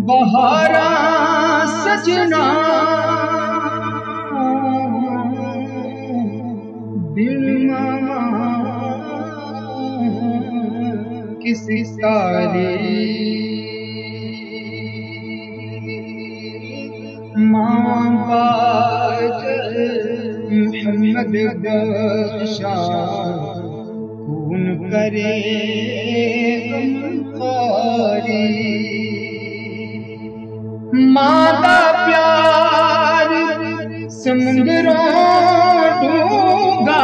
बहारा सजना बिन मामा किसी सारी माँ बाज मुहम्मद बख्शा खून करे गमखारी माँ का प्यार समुद्रों डूंगा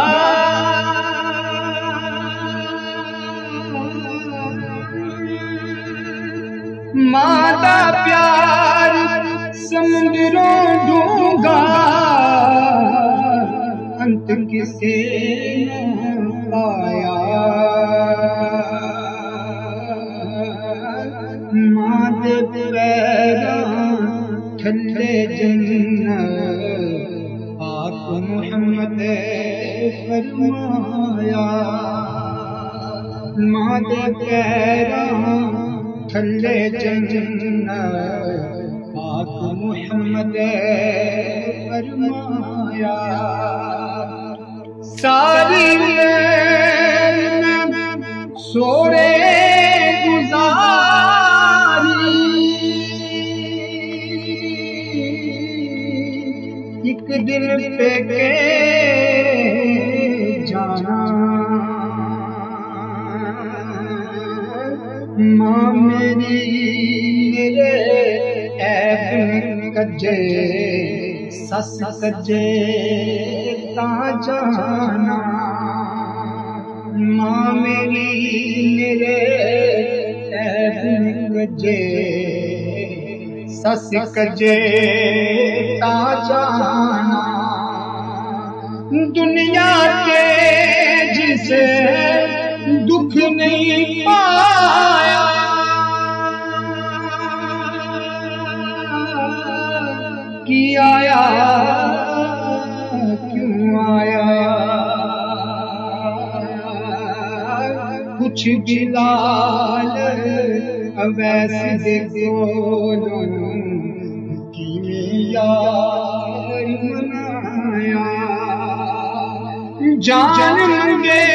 माँ का प्यार समुद्रों डूंगा अंत किसे न पाया माँ दे पैरा ठल्ले जन्नत आप मुहम्मद फरमाया माँ दे पैरा ठल्ले जन्नत आप मुहम्मद फरमाया सारी सोरे एक दिल पे के जाना माँ मेरी मेरे ऐब कजे सस कजे ता जाना माँ मेरी मेरे ऐब कजे सस कजे ता जाना दुनिया के जिसे दुख नहीं पाया कि आया क्यों आया कुछ बिलाल अवैसे देखो यार मनाया जानेंगे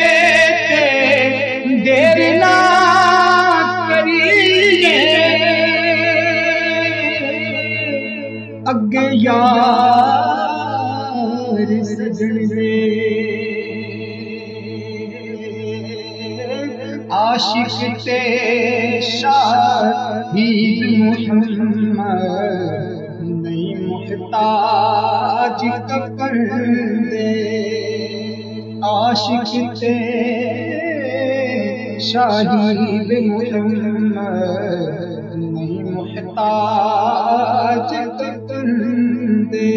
देर ना करिए अगे यार सजन रे आशिक ते शाहीद मुहम्मद नहीं मुहताज कफन दे आशिक ते शाहीद मुहम्मद नहीं मुहताज कफन दे